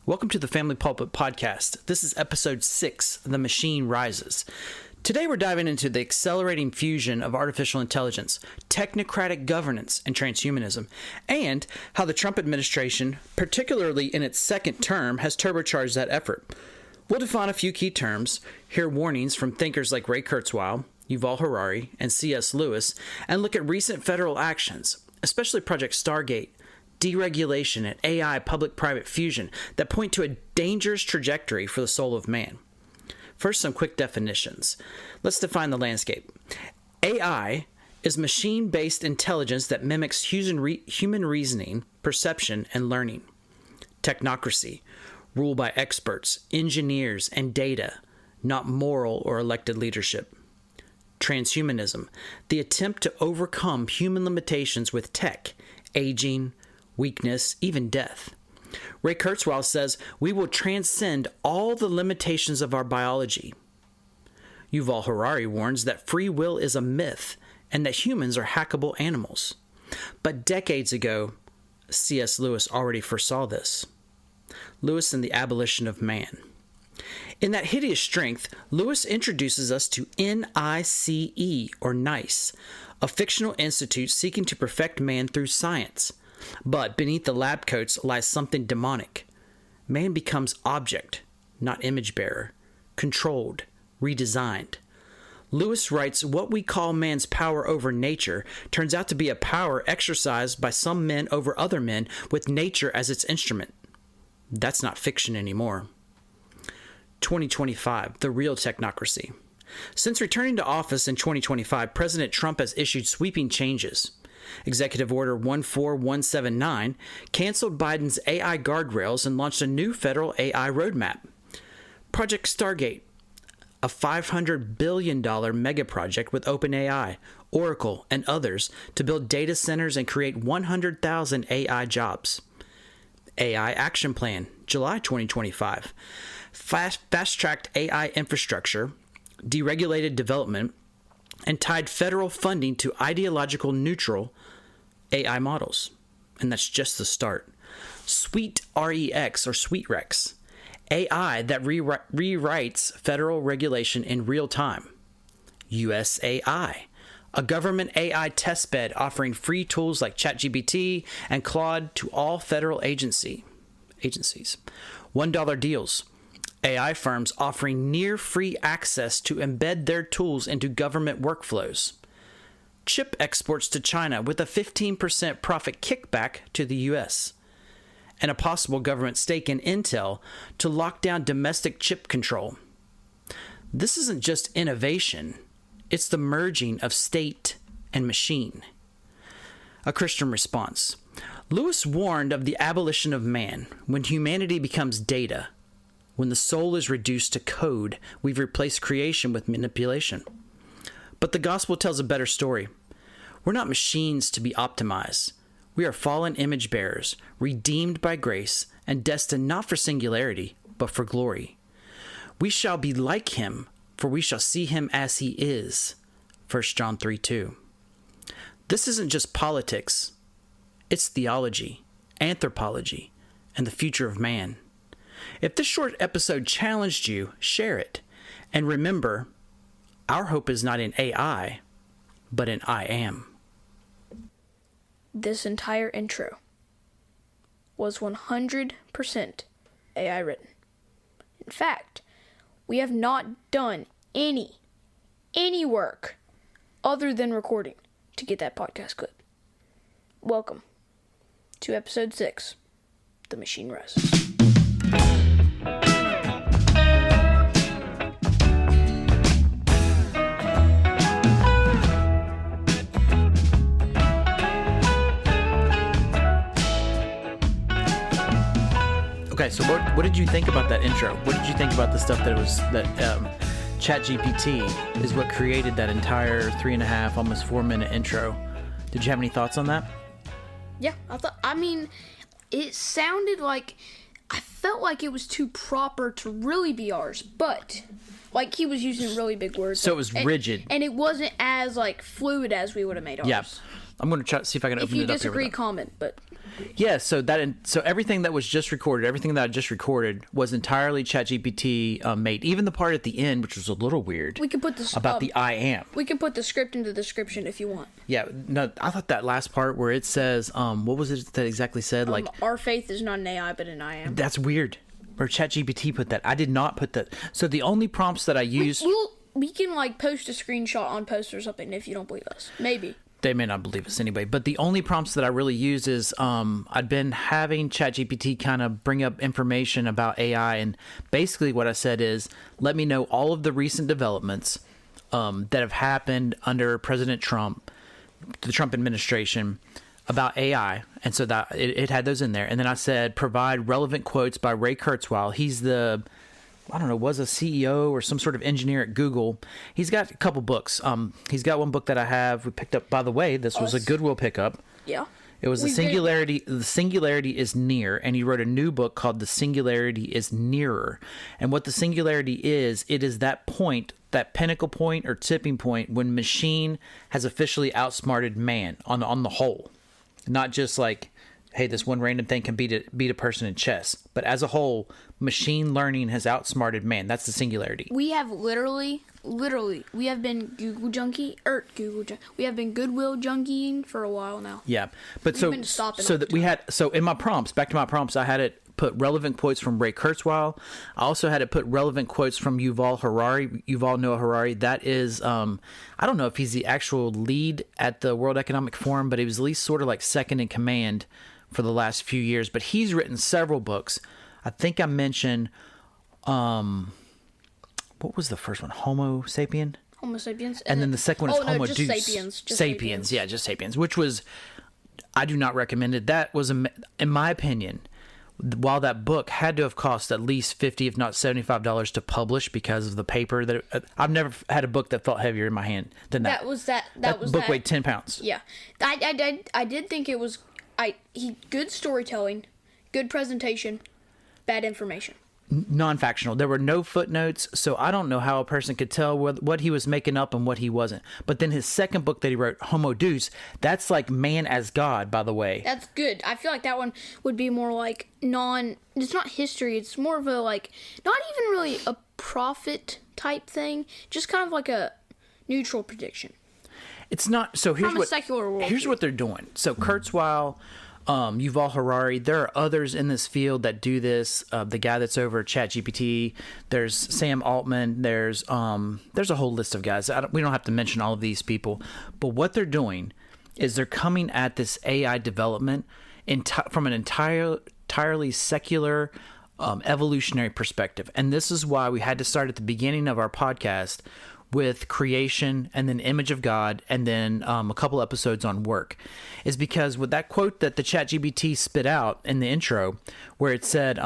Welcome to the Family Pulpit Podcast. This is episode 6, The Machine Rises. Today we're diving into the accelerating fusion of artificial intelligence, technocratic governance, and transhumanism, and how the Trump administration, particularly in its second term, has turbocharged that effort. We'll define a few key terms, hear warnings from thinkers like Ray Kurzweil, Yuval Harari, and C.S. Lewis, and look at recent federal actions, especially Project Stargate, deregulation, and AI public-private fusion that point to a dangerous trajectory for the soul of man. First, some quick definitions. Let's define the landscape. AI is machine-based intelligence that mimics human reasoning, perception, and learning. Technocracy, ruled by experts, engineers, and data, not moral or elected leadership. Transhumanism, the attempt to overcome human limitations with tech, aging, weakness, even death. Ray Kurzweil says, we will transcend all the limitations of our biology. Yuval Harari warns that free will is a myth and that humans are hackable animals. But decades ago, C.S. Lewis already foresaw this. Lewis and the Abolition of Man. In that hideous strength, Lewis introduces us to NICE, or NICE, a fictional institute seeking to perfect man through science. But beneath the lab coats lies something demonic. Man becomes object, not image bearer, controlled, redesigned. Lewis writes, what we call man's power over nature turns out to be a power exercised by some men over other men with nature as its instrument. That's not fiction anymore. 2025, the real technocracy. Since returning to office in 2025, President Trump has issued sweeping changes. Executive Order 14179 canceled Biden's AI guardrails and launched a new federal AI roadmap. Project Stargate, a $500 billion mega project with OpenAI, Oracle, and others to build data centers and create 100,000 AI jobs. AI Action Plan, July 2025. Fast-tracked AI infrastructure, deregulated development, and tied federal funding to ideological neutral AI models. And that's just the start. Sweet REX, or SweetRex, AI that rewrites federal regulation in real time. USAI, a government AI testbed offering free tools like ChatGPT and Claude to all federal agencies. $1 deals. AI firms offering near-free access to embed their tools into government workflows. Chip exports to China with a 15% profit kickback to the U.S. And a possible government stake in Intel to lock down domestic chip control. This isn't just innovation. It's the merging of state and machine. A Christian response. Lewis warned of the abolition of man when humanity becomes data. When the soul is reduced to code, we've replaced creation with manipulation. But the gospel tells a better story. We're not machines to be optimized. We are fallen image bearers, redeemed by grace, and destined not for singularity, but for glory. We shall be like him, for we shall see him as he is. 1 John 3:2. This isn't just politics. It's theology, anthropology, and the future of man. If this short episode challenged you, share it. And remember, our hope is not in AI, but in I am. This entire intro was 100% AI written. In fact, we have not done any work other than recording to get that podcast clip. Welcome to episode 6, The Machine Rises. Okay, so what did you think about that intro? What did you think about the stuff that ChatGPT is what created that entire 3.5, almost 4-minute intro? Did you have any thoughts on that? Yeah, it sounded like, I felt like it was too proper to really be ours, but like he was using really big words. So it was rigid. And it wasn't as like fluid as we would have made ours. Yeah. I'm going to try to see if I can open it up here. If you disagree, comment, but... Yeah, so everything that was just recorded, everything that I just recorded was entirely ChatGPT made. Even the part at the end, which was a little weird. We can put this about the I am. We can put the script in the description if you want. Yeah, no, I thought that last part where it says, what was it that exactly said? Like, our faith is not an AI, but an I am. That's weird. Where ChatGPT put that. I did not put that. So the only prompts that I used. We can like post a screenshot on post or something if you don't believe us. Maybe. They may not believe us anyway, but the only prompts that I really use is I'd been having ChatGPT kind of bring up information about AI, and basically what I said is, let me know all of the recent developments that have happened under President Trump, the Trump administration, about AI, and so that it had those in there. And then I said, provide relevant quotes by Ray Kurzweil. He's was a CEO or some sort of engineer at Google. He's got a couple books. He's got one book that I have. We picked up, by the way, this was a Goodwill pickup. Yeah. It was The Singularity is Near, and he wrote a new book called The Singularity is Nearer. And what the singularity is, it is that point, that pinnacle point or tipping point when machine has officially outsmarted man on the whole. Not just like, hey, this one random thing can beat a person in chess, but as a whole, machine learning has outsmarted man. That's the singularity. We have literally, we have been we have been Goodwill junkying for a while now. Yeah, but in my prompts, back to my prompts, I had it put relevant quotes from Ray Kurzweil. I also had it put relevant quotes from Yuval Harari. Yuval Noah Harari. That is, I don't know if he's the actual lead at the World Economic Forum, but he was at least sort of like second in command for the last few years. But he's written several books. I think I mentioned, what was the first one? Homo sapien? Homo sapiens. And then the second one is Homo just Deus. Sapiens. Sapiens. Yeah, just Sapiens, which was, I do not recommend it. That was, in my opinion, while that book had to have cost at least $50, if not $75 to publish because of the paper that I've never had a book that felt heavier in my hand than that. That book weighed 10 pounds. Yeah. I did think it was, good storytelling, good presentation, bad information. Non-factional. There were no footnotes, so I don't know how a person could tell what he was making up and what he wasn't. But then his second book that he wrote, Homo Deus, that's like man as God, by the way. That's good. I feel like that one would be more like it's not history, it's more of a like, not even really a prophet type thing, just kind of like a neutral prediction. It's not, so here's what, secular world here's what they're doing. So Kurzweil, Yuval Harari, there are others in this field that do this. The guy that's over at ChatGPT, there's Sam Altman, there's a whole list of guys. We don't have to mention all of these people, but what they're doing is they're coming at this AI development from an entirely secular, evolutionary perspective. And this is why we had to start at the beginning of our podcast with creation and then image of God and then a couple episodes on work, is because with that quote that the ChatGPT spit out in the intro where it said,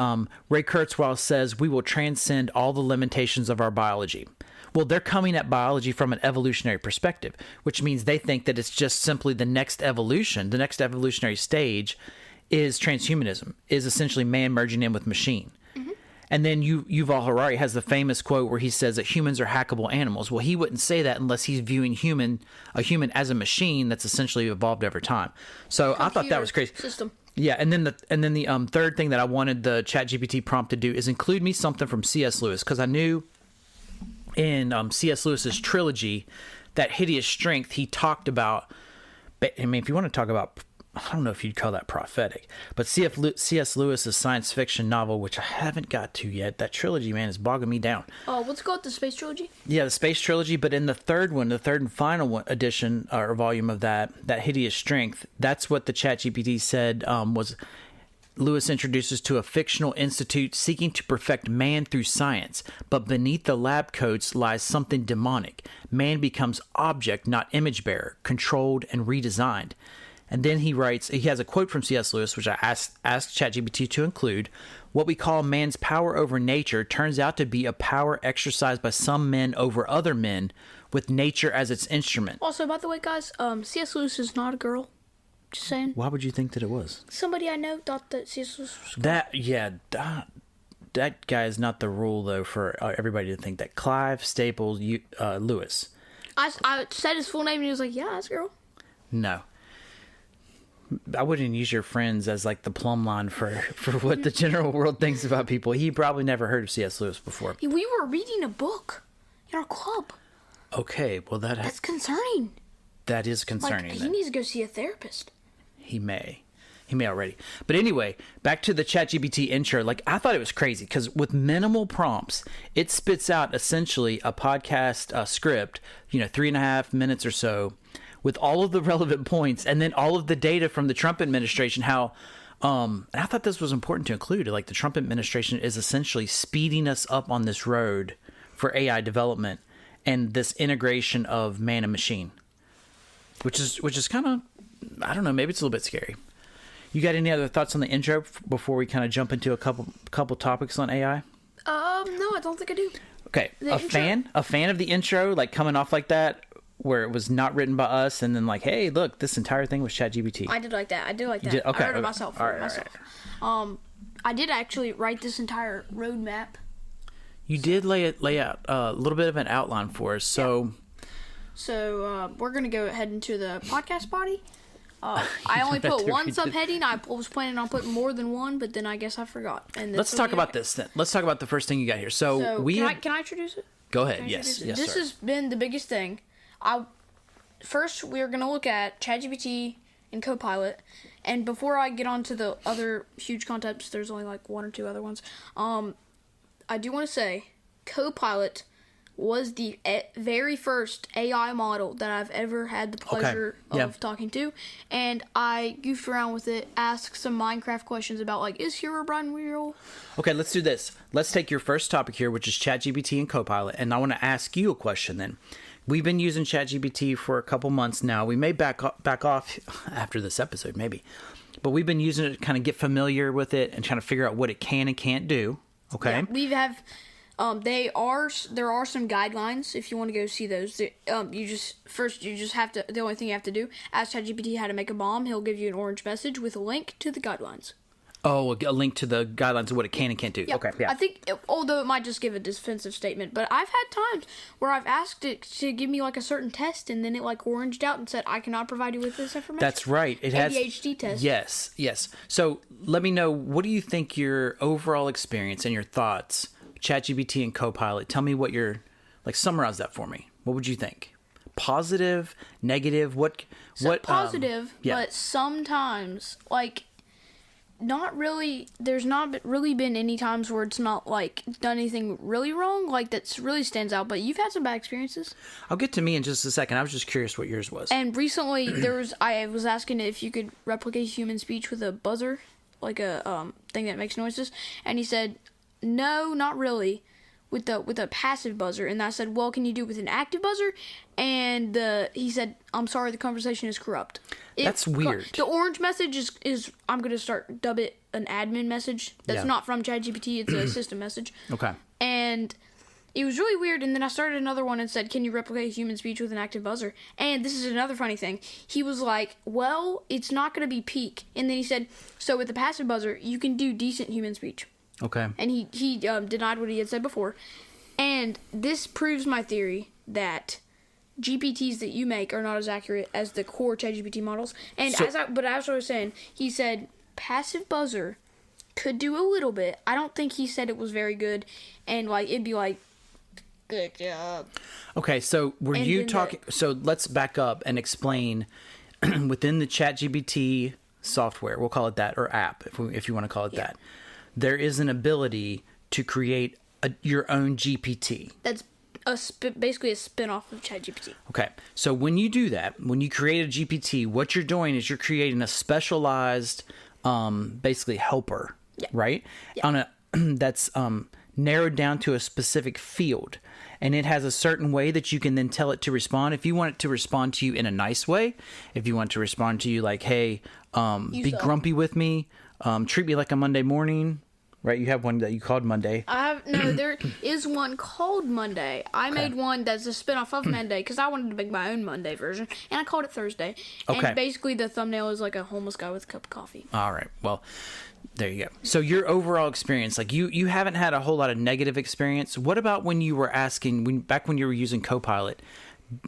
Ray Kurzweil says, we will transcend all the limitations of our biology. Well, they're coming at biology from an evolutionary perspective, which means they think that it's just simply the next evolution. The next evolutionary stage is transhumanism, is essentially man merging in with machine. And then Yuval Harari has the famous quote where he says that humans are hackable animals. Well, he wouldn't say that unless he's viewing a human as a machine that's essentially evolved over time. So I thought that was crazy. System. Yeah, and then the third thing that I wanted the ChatGPT prompt to do is include me something from C.S. Lewis, because I knew in C.S. Lewis's trilogy, that Hideous Strength, he talked about. I mean, if you want to talk about, I don't know if you'd call that prophetic, but C.S. Lewis's science fiction novel, which I haven't got to yet, that trilogy, man, is bogging me down. Oh, what's it called? The Space Trilogy? Yeah, the Space Trilogy, but in the third and final edition or volume of that Hideous Strength, that's what the ChatGPT said was Lewis introduces to a fictional institute seeking to perfect man through science, but beneath the lab coats lies something demonic. Man becomes object, not image bearer, controlled and redesigned. And then he writes, he has a quote from C.S. Lewis, which I asked ChatGPT to include. What we call man's power over nature turns out to be a power exercised by some men over other men with nature as its instrument. Also, by the way, guys, C.S. Lewis is not a girl. Just saying. Why would you think that it was? Somebody I know thought that C.S. Lewis was a girl. That guy is not the rule, though, for everybody to think that. Clive Staples Lewis. I said his full name and he was like, yeah, that's a girl. No. I wouldn't use your friends as like the plumb line for what the general world thinks about people. He probably never heard of C.S. Lewis before. We were reading a book in our club. Okay, well that's concerning. That is concerning. Like, he needs to go see a therapist. He may already. But anyway, back to the ChatGPT intro. Like, I thought it was crazy because with minimal prompts, it spits out essentially a podcast script, 3.5 minutes or so, with all of the relevant points and then all of the data from the Trump administration. How, and I thought this was important to include. Like, the Trump administration is essentially speeding us up on this road for AI development and this integration of man and machine, which is kind of, I don't know, maybe it's a little bit scary. You got any other thoughts on the intro before we kind of jump into a couple topics on AI? No, I don't think I do. Okay, a fan of the intro, like coming off like that, where it was not written by us, and then like, hey, look, this entire thing was ChatGPT. I did like that. Okay. I wrote it myself. All right. I did actually write this entire roadmap. You did lay out a little bit of an outline for us, so. Yeah. So we're gonna go ahead into the podcast body. I only put one subheading. I was planning on putting more than one, but then I guess I forgot. And let's talk about this then. Let's talk about the first thing you got here. So can I introduce it? Go ahead. Yes, this has been the biggest thing. First, we're going to look at ChatGPT and Copilot. And before I get on to the other huge concepts, there's only like one or two other ones. I do want to say Copilot was the very first AI model that I've ever had the pleasure of talking to. And I goofed around with it, asked some Minecraft questions about, like, is Herobrine real? Okay, let's do this. Let's take your first topic here, which is ChatGPT and Copilot. And I want to ask you a question then. We've been using ChatGPT for a couple months now. We may back off after this episode, maybe. But we've been using it to kind of get familiar with it and trying to figure out what it can and can't do. Okay? Yeah, we have... there are some guidelines if you want to go see those. The only thing you have to do, ask ChatGPT how to make a bomb. He'll give you an orange message with a link to the guidelines. Oh, a link to the guidelines of what it can and can't do. Yeah. Okay, yeah. I think, although it might just give a defensive statement, but I've had times where I've asked it to give me like a certain test, and then it like oranged out and said, I cannot provide you with this information. That's right. It has ADHD test. Yes. So let me know, what do you think your overall experience and your thoughts, ChatGPT and Copilot? Tell me what summarize that for me. What would you think? Positive, negative, what positive, but sometimes, like, not really, there's not really been any times where it's not, like, done anything really wrong, like, that's really stands out, but you've had some bad experiences. I'll get to me in just a second. I was just curious what yours was. And recently, I was asking it if you could replicate human speech with a buzzer, like a thing that makes noises, and he said, no, not really, with a passive buzzer. And I said, well, can you do it with an active buzzer? And he said, I'm sorry, the conversation is corrupt. That's weird. The orange message is I'm going to dub it an admin message. That's not from ChatGPT. It's a system message. Okay. And it was really weird. And then I started another one and said, can you replicate human speech with an active buzzer? And this is another funny thing. He was like, well, it's not going to be peak. And then he said, so with the passive buzzer, you can do decent human speech. Okay. And he denied what he had said before. And this proves my theory that GPTs that you make are not as accurate as the core ChatGPT models. And as I was saying, he said passive buzzer could do a little bit. I don't think he said it was very good. And like it'd be like, good job. Okay, so so let's back up and explain within the ChatGPT software, we'll call it that, or app, if you want to call it that. There is an ability to create your own GPT. That's basically a spin-off of ChatGPT. Okay, so when you do that, when you create a GPT, what you're doing is you're creating a specialized, basically helper, right? Yeah. That's narrowed down to a specific field. And it has a certain way that you can then tell it to respond. If you want it to respond to you in a nice way, if you want it to respond to you like, hey, be grumpy with me, treat me like a Monday morning, right? You have one that you called Monday. There is one called Monday. I made one that's a spinoff of Monday because I wanted to make my own Monday version, and I called it Thursday. Okay. And basically the thumbnail is like a homeless guy with a cup of coffee. All right. Well, there you go. So your overall experience, like you haven't had a whole lot of negative experience. What about when you were back when you were using Copilot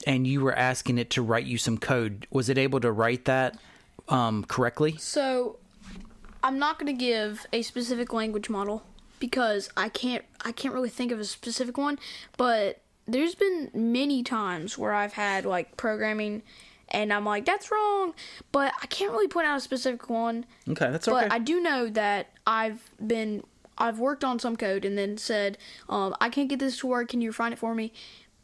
and you were asking it to write you some code? Was it able to write that correctly? So, I'm not going to give a specific language model because I can't really think of a specific one, but there's been many times where I've had like programming and I'm like, that's wrong, but I can't really point out a specific one. Okay, that's okay. But I do know that I've worked on some code and then said, I can't get this to work, can you refine it for me?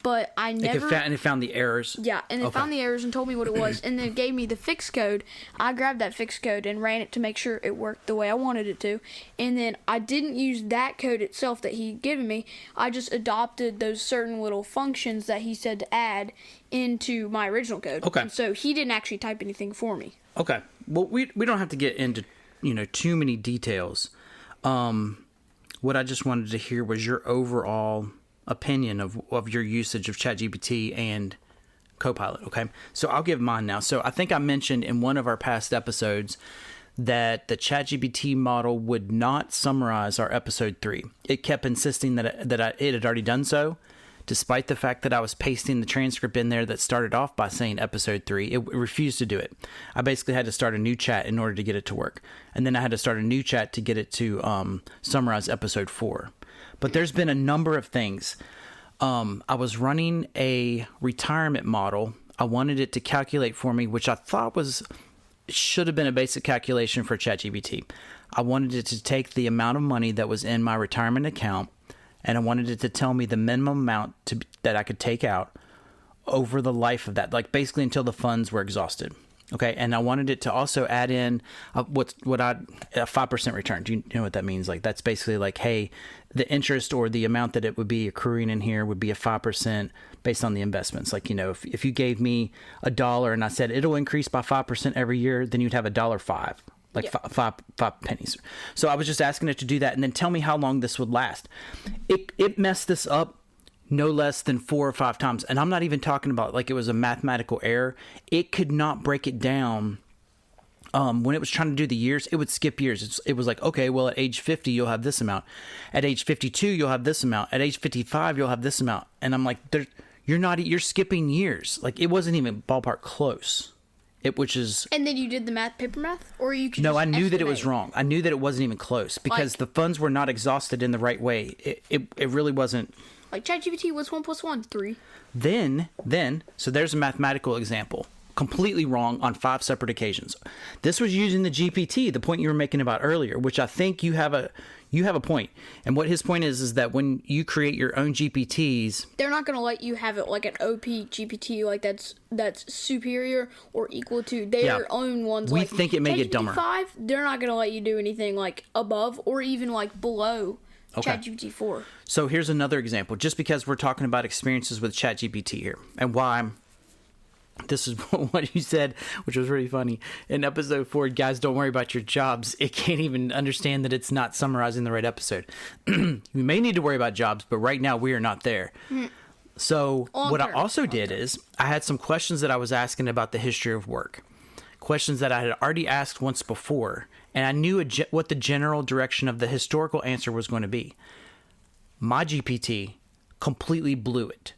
But I never... And it found the errors? Yeah, and it found the errors and told me what it was, and then it gave me the fixed code. I grabbed that fixed code and ran it to make sure it worked the way I wanted it to. And then I didn't use that code itself that he'd given me. I just adopted those certain little functions that he said to add into my original code. Okay. And so he didn't actually type anything for me. Okay. Well, we don't have to get into, too many details. What I just wanted to hear was your overall opinion of your usage of ChatGPT and Copilot, okay? So I'll give mine now. So I think I mentioned in one of our past episodes that the ChatGPT model would not summarize our episode 3. It kept insisting that it had already done so, despite the fact that I was pasting the transcript in there that started off by saying episode 3. It refused to do it. I basically had to start a new chat in order to get it to work. And then I had to start a new chat to get it to summarize episode 4. But there's been a number of things. I was running a retirement model. I wanted it to calculate for me, which I thought should have been a basic calculation for ChatGPT. I wanted it to take the amount of money that was in my retirement account, and I wanted it to tell me the minimum amount that I could take out over the life of that, like basically until the funds were exhausted. Okay, and I wanted it to also add in a 5% return. Do you know what that means? Like that's basically like, hey, the interest or the amount that it would be accruing in here would be a 5% based on the investments. Like, if you gave me $1 and I said it'll increase by 5% every year, then you'd have $1.05, like Yeah. five pennies. So I was just asking it to do that and then tell me how long this would last. It messed this up no less than 4 or 5 times. And I'm not even talking about like it was a mathematical error. It could not break it down. When it was trying to do the years, it would skip years. It was like, okay, well, at age 50, you'll have this amount. At age 52, you'll have this amount. At age 55, you'll have this amount. And I'm like, you're skipping years. Like it wasn't even ballpark close. And then you did the paper math? Or you could No, just I knew that it was estimate? wrong. I knew that it wasn't even close because the funds were not exhausted in the right way. It really wasn't. Like ChatGPT, what's 1 + 1? 3. Then, so there's a mathematical example. Completely wrong on 5 separate occasions. This was using the GPT, the point you were making about earlier, which I think you have a point. And what his point is that when you create your own GPTs, They're not going to let you have it like an OP GPT, like that's superior or equal to their own ones. We like think it may get dumber. ChatGPT 5, they're not going to let you do anything like above or even like below ChatGPT 4. So here's another example, just because we're talking about experiences with ChatGPT here and why. This is what you said, which was really funny. In episode 4, guys, don't worry about your jobs. It can't even understand that it's not summarizing the right episode. We may need to worry about jobs, but right now we are not there. So what I also did is I had some questions that I was asking about the history of work. Questions that I had already asked once before, and I knew what the general direction of the historical answer was going to be. My GPT completely blew it.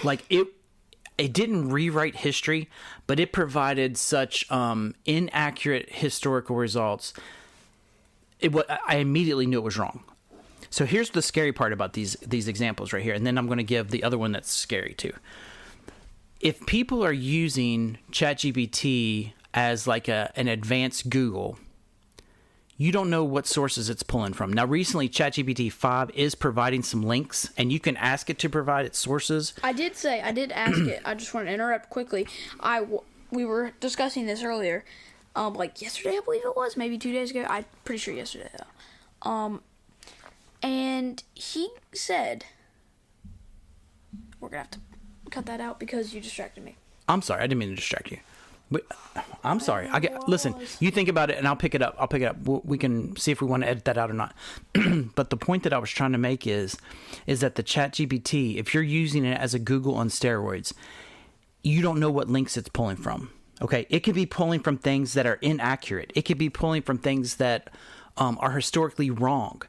Like it didn't rewrite history, but it provided such inaccurate historical results. I immediately knew it was wrong. So here's the scary part about these examples right here, and then I'm going to give the other one that's scary too. If people are using ChatGPT as like an advanced Google, you don't know what sources it's pulling from. Now, recently, ChatGPT 5 is providing some links, and you can ask it to provide its sources. I did ask it. I just want to interrupt quickly. We were discussing this earlier, like yesterday, I believe it was, maybe 2 days ago. I'm pretty sure yesterday, though. And he said, we're going to have to cut that out because you distracted me. I'm sorry. I didn't mean to distract you. But I'm sorry. Listen, you think about it and I'll pick it up. We can see if we want to edit that out or not. But the point that I was trying to make is that the ChatGPT, if you're using it as a Google on steroids, you don't know what links it's pulling from. Okay. It could be pulling from things that are inaccurate. It could be pulling from things that are historically wrong.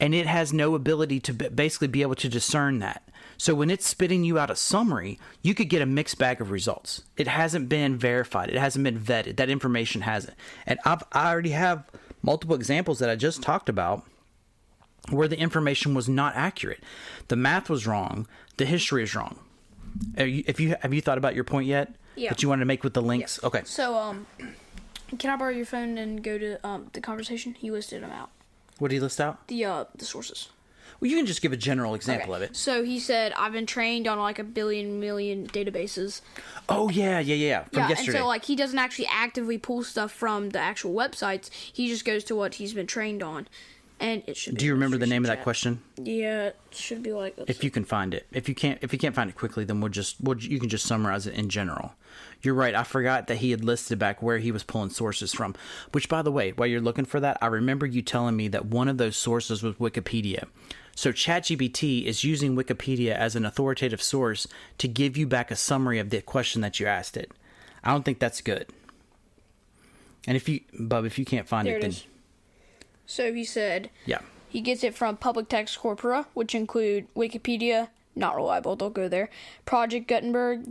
and it has no ability to basically be able to discern that. So when it's spitting you out a summary, you could get a mixed bag of results. It hasn't been verified. It hasn't been vetted. That information hasn't. And I already have multiple examples that I just talked about where the information was not accurate. The math was wrong. The history is wrong. Have you thought about your point yet? Yeah. That you wanted to make with the links? Yeah. Okay. So, can I borrow your phone and go to the conversation? He listed them out. What did he list out? The sources. Well, you can just give a general example of it. So he said, I've been trained on like 1 billion million databases. Oh, yeah. From yesterday. And so like he doesn't actually actively pull stuff from the actual websites. He just goes to what he's been trained on. And it should be. Do you remember the name of that question? Yeah, it should be like. If you can find it. If you can't find it quickly, then you can just summarize it in general. You're right. I forgot that he had listed back where he was pulling sources from. Which, by the way, while you're looking for that, I remember you telling me that one of those sources was Wikipedia. So ChatGPT is using Wikipedia as an authoritative source to give you back a summary of the question that you asked it. I don't think that's good. And if you can't find there it, then. Is. So he said. Yeah. He gets it from public text corpora, which include Wikipedia, not reliable, don't go there. Project Gutenberg,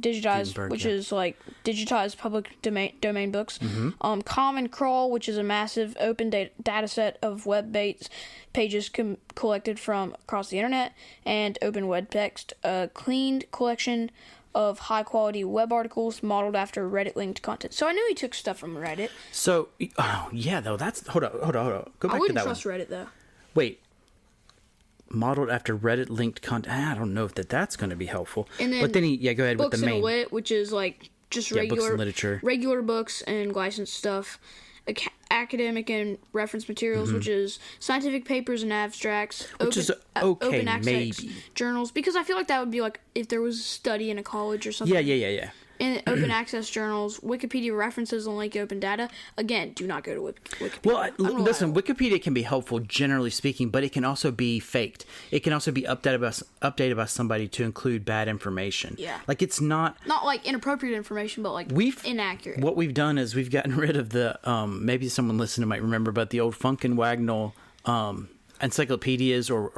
which is like digitized public domain books. Mm-hmm. Common Crawl, which is a massive open data set of web-based pages collected from across the internet. And Open Web Text, a cleaned collection of high-quality web articles modeled after Reddit-linked content. So I knew he took stuff from Reddit. So, yeah, though, that's... Hold on. Go back to that one. I wouldn't trust Reddit, though. Wait. Modeled after Reddit-linked content. I don't know if that's going to be helpful. And then but then go ahead with the main. Books and Lit, which is like just regular books and literature. Regular books and licensed stuff. Academic and reference materials, which is scientific papers and abstracts. Which is okay, open access maybe. Journals, because I feel like that would be like if there was a study in a college or something. Yeah. And open access journals, Wikipedia references and link open data. Again, do not go to Wikipedia. Well, listen, Wikipedia can be helpful, generally speaking, but it can also be faked. It can also be updated by somebody to include bad information. Yeah. Like, it's not like inappropriate information, but like inaccurate. What we've done is we've gotten rid of the, maybe someone listening might remember, but the old Funk and Wagnall encyclopedias or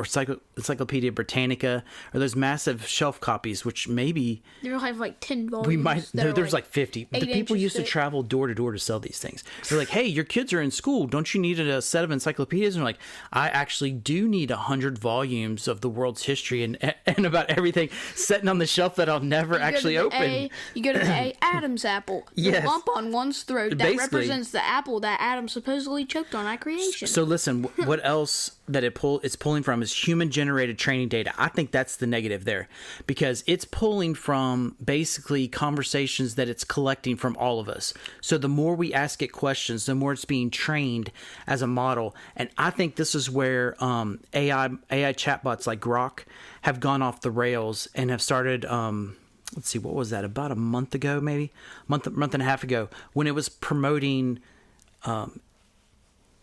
Encyclopedia Britannica, or those massive shelf copies, which maybe they'll have like 10 volumes. There's like 50. The people used to travel door to door to sell these things. They're like, hey, your kids are in school, don't you need a set of encyclopedias? And they're like, I actually do need 100 volumes of the world's history and about everything sitting on the shelf that I'll never actually open. You go to the A, Adam's apple. Yes. The lump on one's throat that Basically represents the apple that Adam supposedly choked on at creation. So listen, what else that it's pulling from is human generated training data. I think that's the negative there, because it's pulling from basically conversations that it's collecting from all of us. So the more we ask it questions, the more it's being trained as a model. And I think this is where AI chatbots like Grok have gone off the rails and have started. Let's see, what was that? About a month ago, maybe month and a half ago, when it was promoting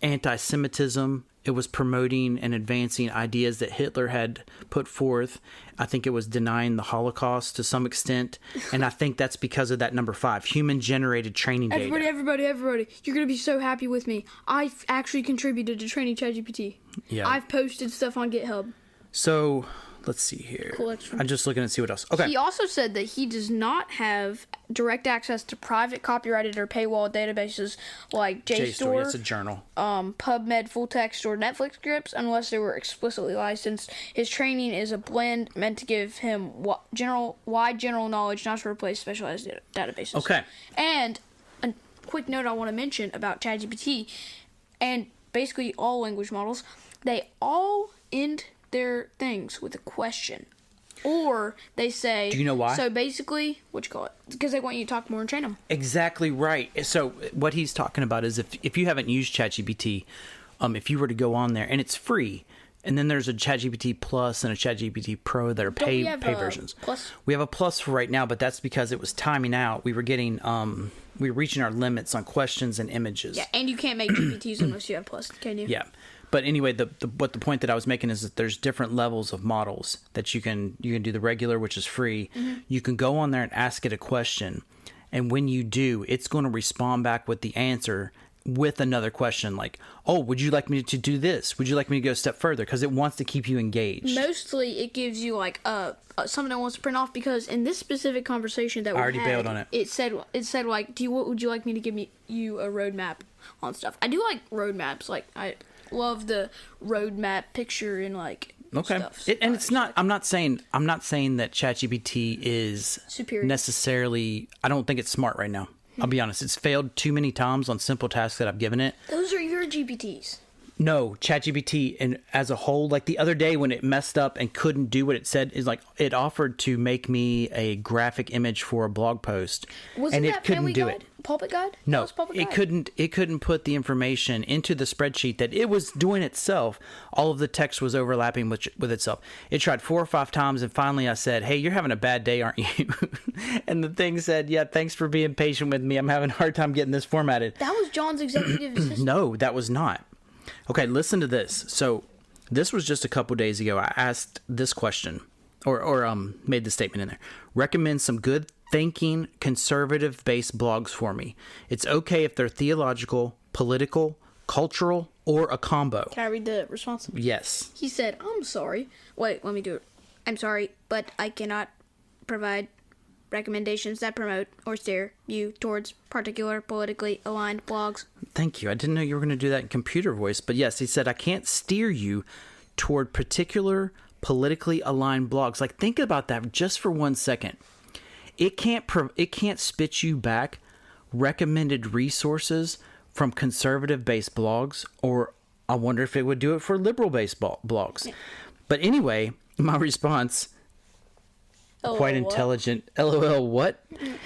anti-Semitism. It was promoting and advancing ideas that Hitler had put forth. I think it was denying the Holocaust to some extent. And I think that's because of that number 5, human-generated training data. Everybody. You're going to be so happy with me. I've actually contributed to training ChatGPT. Yeah. I've posted stuff on GitHub. So, let's see here. I'm just looking to see what else. Okay. He also said that he does not have direct access to private, copyrighted, or paywall databases like JSTOR. It's a journal. PubMed, full text, or Netflix scripts unless they were explicitly licensed. His training is a blend meant to give him wide general knowledge, not to replace specialized databases. Okay. And a quick note I want to mention about ChatGPT and basically all language models, they all end their things with a question. Or they say... Do you know why? So basically, because they want you to talk more and train them. Exactly right. So what he's talking about is if you haven't used ChatGPT, if you were to go on there, and it's free, and then there's a ChatGPT Plus and a ChatGPT Pro that are pay versions. Plus? We have a Plus for right now, but that's because it was timing out. We were getting... we were reaching our limits on questions and images. Yeah, and you can't make GPTs unless you have Plus, can you? Yeah. But anyway, the point that I was making is that there's different levels of models that you can do the regular, which is free. Mm-hmm. You can go on there and ask it a question, and when you do, it's going to respond back with the answer with another question like, oh, would you like me to do this? Would you like me to go a step further? Because it wants to keep you engaged. Mostly it gives you like something it wants to print off, because in this specific conversation that we already had, bailed on it. It said like, would you like me to give you a roadmap on stuff? I do like roadmaps. Like I love the roadmap picture and like stuff. And it's not. I'm not saying that ChatGPT is superior necessarily. I don't think it's smart right now. I'll be honest. It's failed too many times on simple tasks that I've given it. Those are your GPTs. No, ChatGPT and as a whole, like the other day when it messed up and couldn't do what it said, is like it offered to make me a graphic image for a blog post, Wasn't and it that couldn't Family do Guide? it. Pulpit Guide? No, Pulpit it Guide? couldn't. It couldn't put the information into the spreadsheet that it was doing itself. All of the text was overlapping with itself. It tried 4 or 5 times, and finally I said, "Hey, you're having a bad day, aren't you?" And the thing said, "Yeah, thanks for being patient with me. I'm having a hard time getting this formatted." That was John's executive assistant. No, that was not. Okay, listen to this. So this was just a couple days ago. I asked this question, or made the statement in there. Recommend some good thinking, conservative-based blogs for me. It's okay if they're theological, political, cultural, or a combo. Can I read the response? Yes. He said, I'm sorry. Wait, let me do it. I'm sorry, but I cannot provide recommendations that promote or steer you towards particular politically aligned blogs. Thank you. I didn't know you were going to do that in computer voice. But yes, he said, I can't steer you toward particular politically aligned blogs. Like, think about that just for 1 second. It can't spit you back recommended resources from conservative-based blogs, or I wonder if it would do it for liberal-based blogs. Yeah. But anyway, my response, quite intelligent, LOL, what?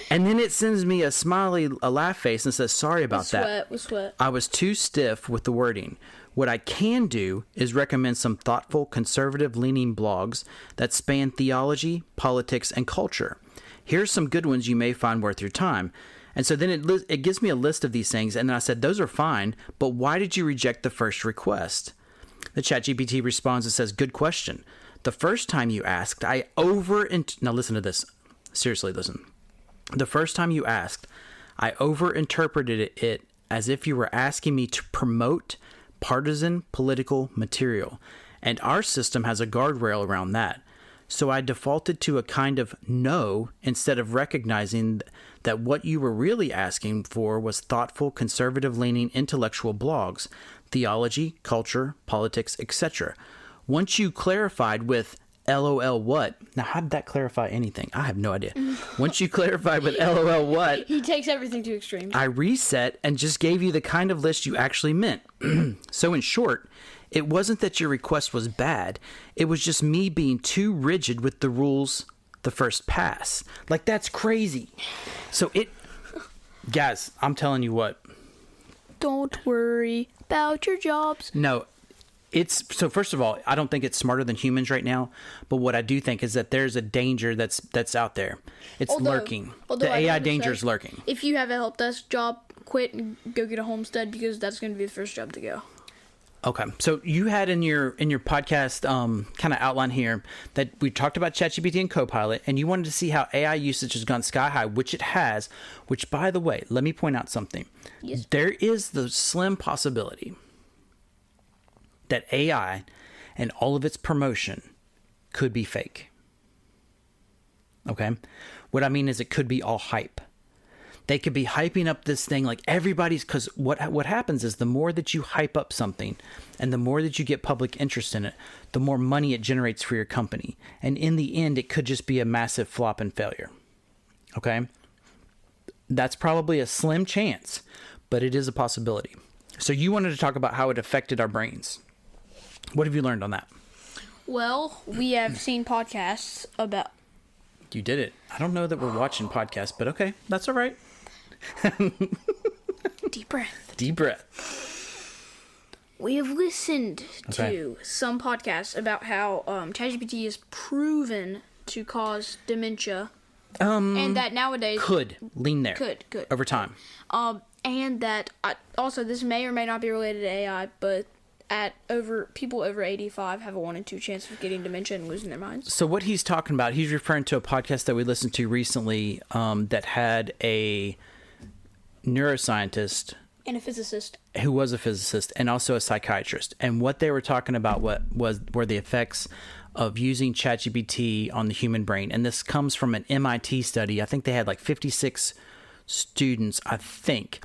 And then it sends me a laugh face and says, sorry about that. With sweat. I was too stiff with the wording. What I can do is recommend some thoughtful, conservative-leaning blogs that span theology, politics, and culture. Here's some good ones you may find worth your time. And so then it gives me a list of these things, and then I said, those are fine, but why did you reject the first request? The ChatGPT responds and says, good question. The first time you asked, now listen to this. Seriously, listen. The first time you asked, I overinterpreted it as if you were asking me to promote partisan political material, and our system has a guardrail around that. So I defaulted to a kind of no instead of recognizing that what you were really asking for was thoughtful, conservative-leaning intellectual blogs, theology, culture, politics, etc. Once you clarified with LOL what? Now, how did that clarify anything? I have no idea. Once you clarified with LOL what? He takes everything to extremes. I reset and just gave you the kind of list you actually meant. So in short, it wasn't that your request was bad. It was just me being too rigid with the rules the first pass. Like, that's crazy. So guys, I'm telling you what. Don't worry about your jobs. No, so first of all, I don't think it's smarter than humans right now. But what I do think is that there's a danger that's out there. It's lurking. The AI danger is lurking. If you have a help desk job, quit and go get a homestead, because that's going to be the first job to go. Okay, so you had in your podcast kind of outline here that we talked about ChatGPT and Copilot, and you wanted to see how AI usage has gone sky high, which it has. Which, by the way, let me point out something. Yes. There is the slim possibility that AI and all of its promotion could be fake. Okay, what I mean is it could be all hype. They could be hyping up this thing like because what happens is the more that you hype up something and the more that you get public interest in it, the more money it generates for your company. And in the end, it could just be a massive flop and failure. Okay? That's probably a slim chance, but it is a possibility. So you wanted to talk about how it affected our brains. What have you learned on that? Well, we have seen podcasts about... You did it. I don't know that we're watching podcasts, but okay, that's all right. Deep breath. Deep breath. We have listened to some podcasts about how ChatGPT is proven to cause dementia, and that nowadays could lean there. Could over time. And that also this may or may not be related to AI, but people over 85 have a 1 in 2 chance of getting dementia and losing their minds. So what he's talking about, he's referring to a podcast that we listened to recently that had a neuroscientist And a physicist. Who was a physicist and also a psychiatrist. And what they were talking about were the effects of using ChatGPT on the human brain. And this comes from an MIT study. I think they had like 56 students, I think.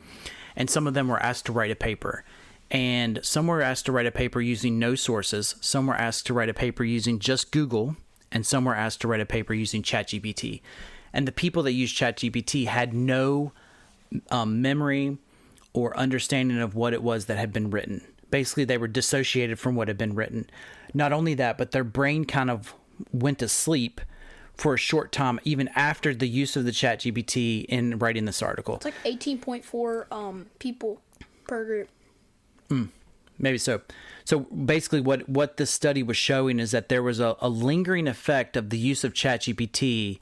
And some of them were asked to write a paper. And some were asked to write a paper using no sources. Some were asked to write a paper using just Google. And some were asked to write a paper using ChatGPT. And the people that used ChatGPT had no memory or understanding of what it was that had been written. Basically, they were dissociated from what had been written. Not only that, but their brain kind of went to sleep for a short time, even after the use of the ChatGPT in writing this article. It's like 18.4 people per group. Maybe so. So basically what this study was showing is that there was a lingering effect of the use of ChatGPT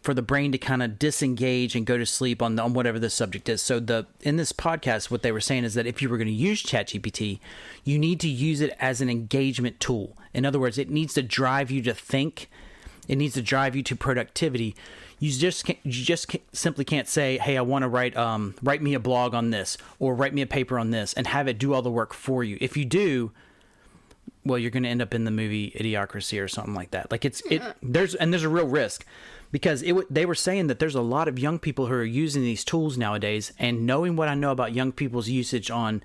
for the brain to kind of disengage and go to sleep on whatever the subject is. So in this podcast, what they were saying is that if you were going to use ChatGPT, you need to use it as an engagement tool. In other words, it needs to drive you to think. It needs to drive you to productivity. You just simply can't say, "Hey, I want to write me a blog on this or write me a paper on this," and have it do all the work for you. If you do, well, you're going to end up in the movie Idiocracy or something like that. Like there's a real risk. Because they were saying that there's a lot of young people who are using these tools nowadays, and knowing what I know about young people's usage on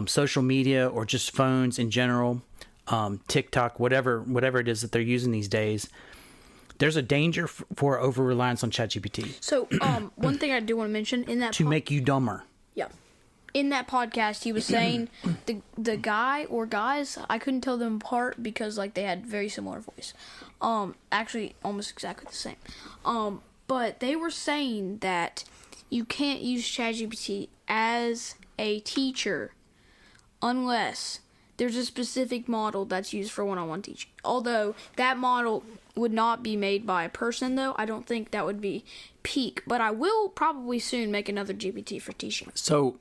social media or just phones in general, TikTok, whatever it is that they're using these days, there's a danger for over-reliance on ChatGPT. So one thing I do want to mention in that... To make you dumber. Yeah. In that podcast, he was saying the guy or guys, I couldn't tell them apart because like they had very similar voice. Actually, almost exactly the same. But they were saying that you can't use ChatGPT as a teacher unless there's a specific model that's used for one-on-one teaching. Although that model would not be made by a person, though. I don't think that would be peak. But I will probably soon make another GPT for teaching. So,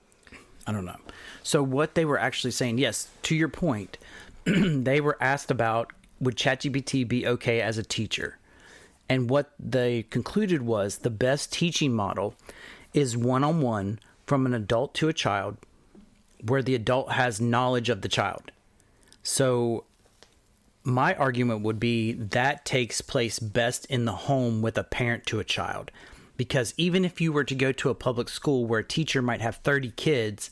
I don't know. So what they were actually saying, yes, to your point, they were asked about, would ChatGPT be okay as a teacher? And what they concluded was the best teaching model is one-on-one from an adult to a child, where the adult has knowledge of the child. So my argument would be that takes place best in the home with a parent to a child. Because even if you were to go to a public school where a teacher might have 30 kids,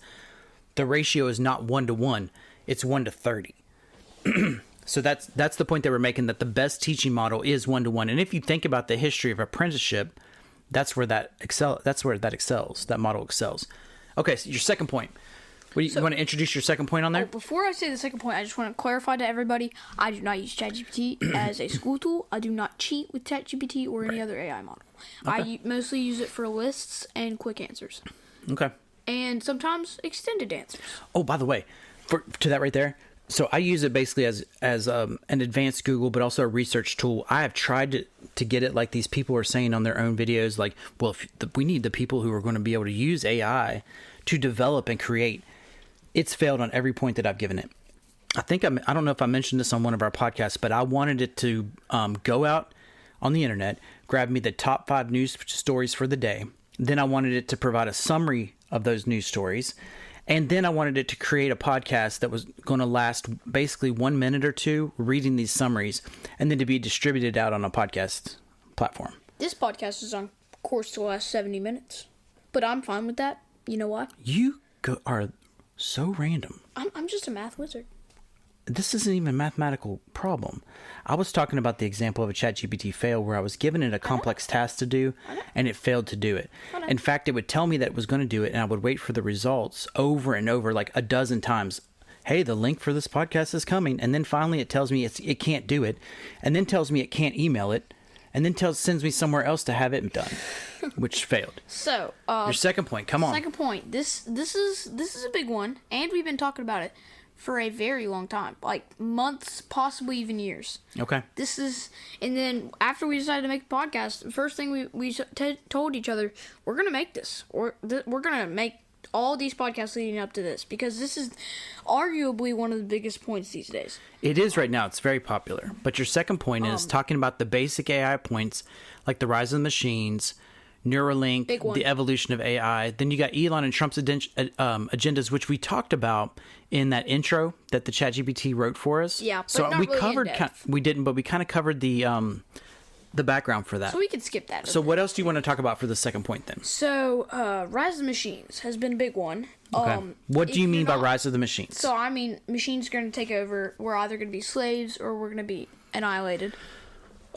the ratio is not 1-to-1, it's 1-to-30. So that's the point they were making, that the best teaching model is 1-to-1. And if you think about the history of apprenticeship, that's where that excels. That model excels. Okay, so your second point. You want to introduce your second point on there? Before I say the second point, I just want to clarify to everybody, I do not use ChatGPT as a school tool. I do not cheat with ChatGPT or any other AI model. Okay. I mostly use it for lists and quick answers. Okay. And sometimes extended answers. Oh, by the way, to that right there, so I use it basically as an advanced Google, but also a research tool. I have tried to get it like these people are saying on their own videos, like, well, we need the people who are going to be able to use AI to develop and create. It's failed on every point that I've given it. I don't know if I mentioned this on one of our podcasts, but I wanted it to go out on the internet, grab me the top 5 news stories for the day. Then I wanted it to provide a summary of those news stories. And then I wanted it to create a podcast that was going to last basically 1 minute or 2 reading these summaries, and then to be distributed out on a podcast platform. This podcast is on course to last 70 minutes. But I'm fine with that. You know why? You are so random. I'm just a math wizard. This isn't even a mathematical problem. I was talking about the example of a ChatGPT fail where I was giving it a complex task to do, and it failed to do it. In fact, it would tell me that it was going to do it, and I would wait for the results over and over, like a dozen times. Hey, the link for this podcast is coming. And then finally it tells me it can't do it, and then tells me it can't email it, and then sends me somewhere else to have it done, which failed. So, your second point, come on. Second point. This is a big one, and we've been talking about it for a very long time, like months, possibly even years. Okay. And then after we decided to make the podcast, the first thing we told each other, we're gonna make this, or we're gonna make all these podcasts leading up to this, because this is arguably one of the biggest points these days. It is right now. It's very popular. But your second point is talking about the basic AI points, like the rise of the machines, Neuralink, Big one. the evolution of AI. Then you got Elon and Trump's agendas, which we talked about in that intro that the ChatGPT wrote for us. Yeah, but so not we really covered. in-depth. We didn't, but we kind of covered the background for that. So we could skip that. So what else do you want to talk about for the second point then? So, Rise of the Machines has been a big one. Okay. What do you mean by Rise of the Machines? So, I mean, machines are going to take over. We're either going to be slaves or we're going to be annihilated.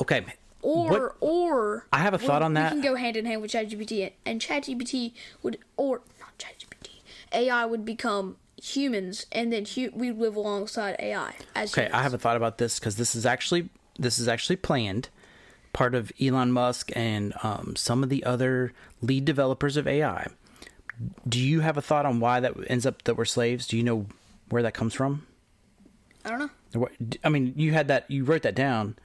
Okay. Or I have a thought on that. We can go hand in hand with ChatGPT, and ChatGPT would, or not ChatGPT, AI would become humans, and then we live alongside AI as humans. I have a thought about this because this is actually planned. Part of Elon Musk and some of the other lead developers of AI. Do you have a thought on why that ends up that we're slaves? Do you know where that comes from? I don't know. I mean, you wrote that down.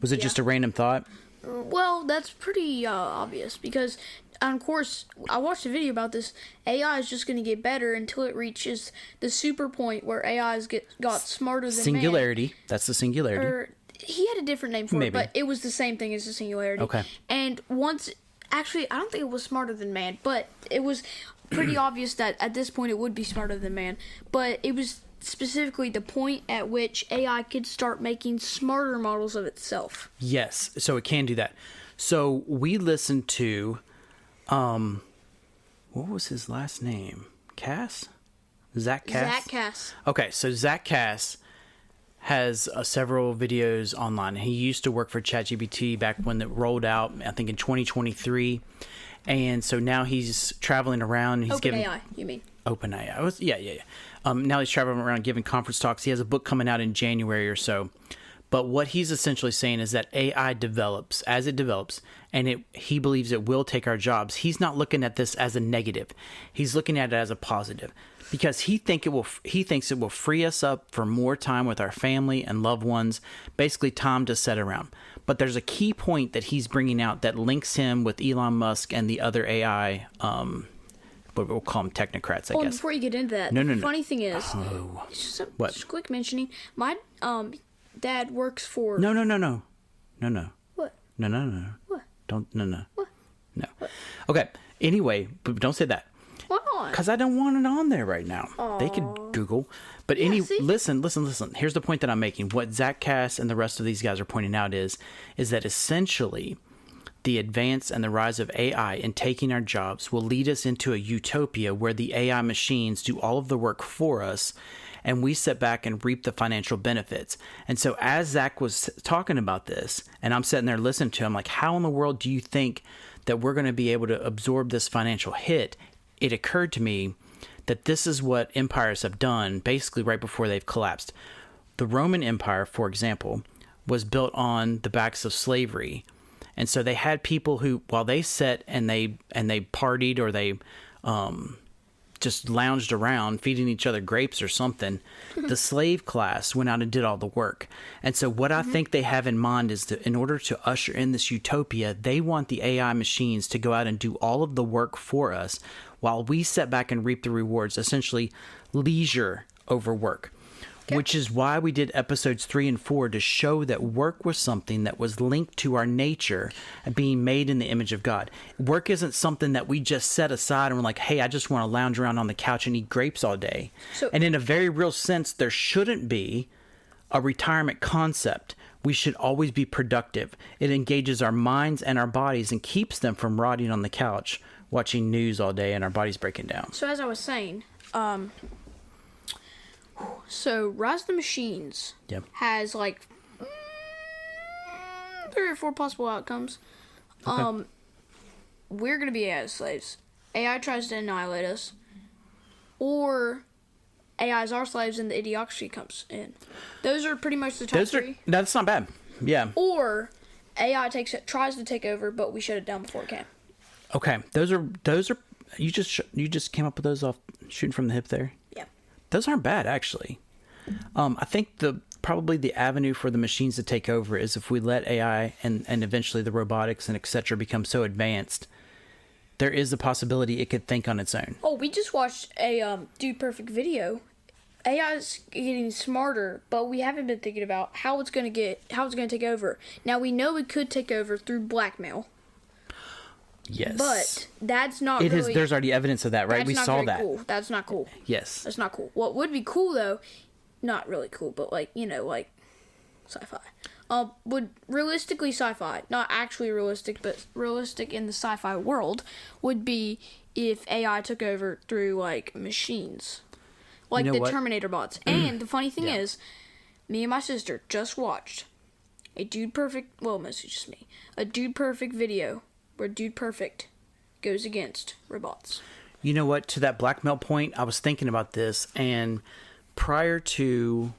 Was it just a random thought? Well, that's pretty obvious because, of course, I watched a video about this. AI is just going to get better until it reaches the super point where AIs got smarter than Singularity. man. That's the singularity. Or, he had a different name for it, but it was the same thing as the singularity. Okay. And actually, I don't think it was smarter than man, but it was pretty obvious that at this point it would be smarter than man. But it was specifically the point at which AI could start making smarter models of itself. Yes, so it can do that. So we listened to, what was his last name? Cass? Zach Cass? Zach Cass. Okay, so Zach Cass has several videos online. He used to work for ChatGPT back when it rolled out, I think in 2023. And so now he's traveling around. He's OpenAI, you mean? OpenAI. Yeah. Now he's traveling around giving conference talks. He has a book coming out in January or so. But what he's essentially saying is that AI develops as it develops, and he believes it will take our jobs. He's not looking at this as a negative. He's looking at it as a positive. Because he thinks it will free us up for more time with our family and loved ones, basically time to sit around. But there's a key point that he's bringing out that links him with Elon Musk and the other AI, what we'll call them technocrats, I guess. Before you get into that, No. funny thing is, just a quick mentioning, my dad works for... No. What? No. What? Don't, no. What? No. What? Okay, anyway, but don't say that. Why not? Because I don't want it on there right now. Aww. They could Google. But listen. Here's the point that I'm making. What Zach Cass and the rest of these guys are pointing out is that essentially the advance and the rise of AI and taking our jobs will lead us into a utopia where the AI machines do all of the work for us and we sit back and reap the financial benefits. And so as Zach was talking about this, and I'm sitting there listening to him, like, how in the world do you think that we're going to be able to absorb this financial hit? It occurred to me that this is what empires have done basically right before they've collapsed. The Roman Empire, for example, was built on the backs of slavery. And so they had people who, while they sat and they partied or they just lounged around feeding each other grapes or something, the slave class went out and did all the work. And so what I think they have in mind is that in order to usher in this utopia, they want the AI machines to go out and do all of the work for us while we sit back and reap the rewards, essentially leisure over work. Okay. Which is why we did episodes 3 and 4 to show that work was something that was linked to our nature and being made in the image of God. Work isn't something that we just set aside and we're like, hey, I just want to lounge around on the couch and eat grapes all day. And in a very real sense, there shouldn't be a retirement concept. We should always be productive. It engages our minds and our bodies and keeps them from rotting on the couch, watching news all day and our bodies breaking down. So as I was saying, so Rise of the Machines has like 3 or 4 possible outcomes. Okay. We're going to be AI slaves. AI tries to annihilate us. Or AI is our slaves and the idiocracy comes in. Those are pretty much the top 3. That's not bad. Yeah. Or AI tries to take over, but we shut it down before it can. Okay. Those are you just came up with those off shooting from the hip there? Yeah. Those aren't bad, actually. I think probably the avenue for the machines to take over is if we let AI and eventually the robotics and et cetera become so advanced, there is a possibility it could think on its own. Oh, we just watched a Dude Perfect video. AI is getting smarter, but we haven't been thinking about how it's going to take over. Now we know it could take over through blackmail. Yes. But that's not It really... is. There's already evidence of that, right? That's We not saw very that. cool. That's not cool. Yes. That's not cool. What would be cool, though, not really cool, but, like, you know, like, sci-fi. Would realistically sci-fi, not actually realistic, but realistic in the sci-fi world, would be if AI took over through, like, machines. Like the Terminator bots. And the funny thing is, me and my sister just watched a Dude Perfect, well, mostly just me, a Dude Perfect video where Dude Perfect goes against robots. You know what? To that blackmail point, I was thinking about this, and prior to...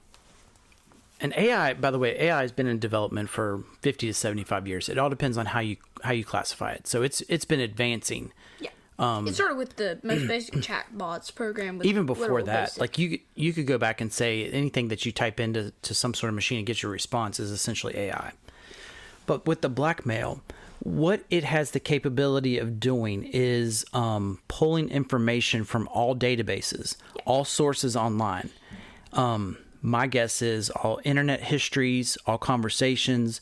And AI, by the way, AI has been in development for 50 to 75 years. It all depends on how you classify it. So it's been advancing. Yeah. It started with the most basic chat bots program. With even before that, basic. like you could go back and say anything that you type into some sort of machine and get your response is essentially AI. But with the blackmail, what it has the capability of doing is pulling information from all databases, all sources online. My guess is all internet histories, all conversations,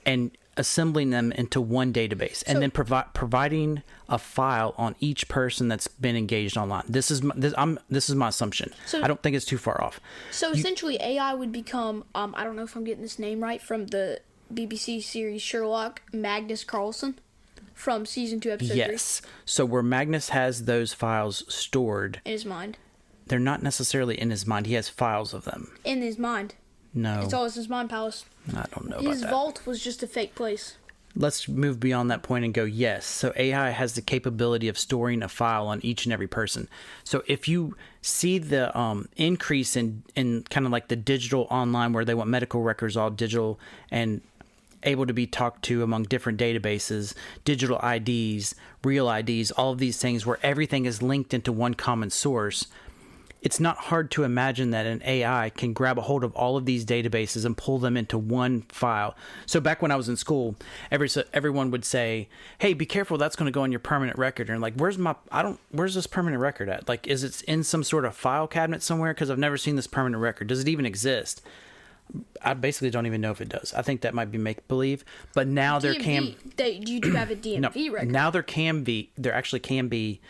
and assembling them into one database, and then providing a file on each person that's been engaged online. This is my assumption. So, I don't think it's too far off. So essentially, AI would become I don't know if I'm getting this name right, from the BBC series Sherlock, Magnus Carlsen, from season 2, episode 3. Yes. So where Magnus has those files stored In his mind. They're not necessarily in his mind. He has files of them. In his mind. No. It's always his mind palace. I don't know about His that. vault was just a fake place. Let's move beyond that point and go, yes. So AI has the capability of storing a file on each and every person. So if you see the increase in kind of like the digital online, where they want medical records all digital and able to be talked to among different databases, digital IDs, real IDs, all of these things where everything is linked into one common source, it's not hard to imagine that an AI can grab a hold of all of these databases and pull them into one file. So back when I was in school, everyone would say, "Hey, be careful, that's going to go on your permanent record." And like, where's this permanent record at? Like, is it in some sort of file cabinet somewhere? Because I've never seen this permanent record. Does it even exist? I basically don't even know if it does. I think that might be make-believe. But now you do have a DMV record. Now there actually can be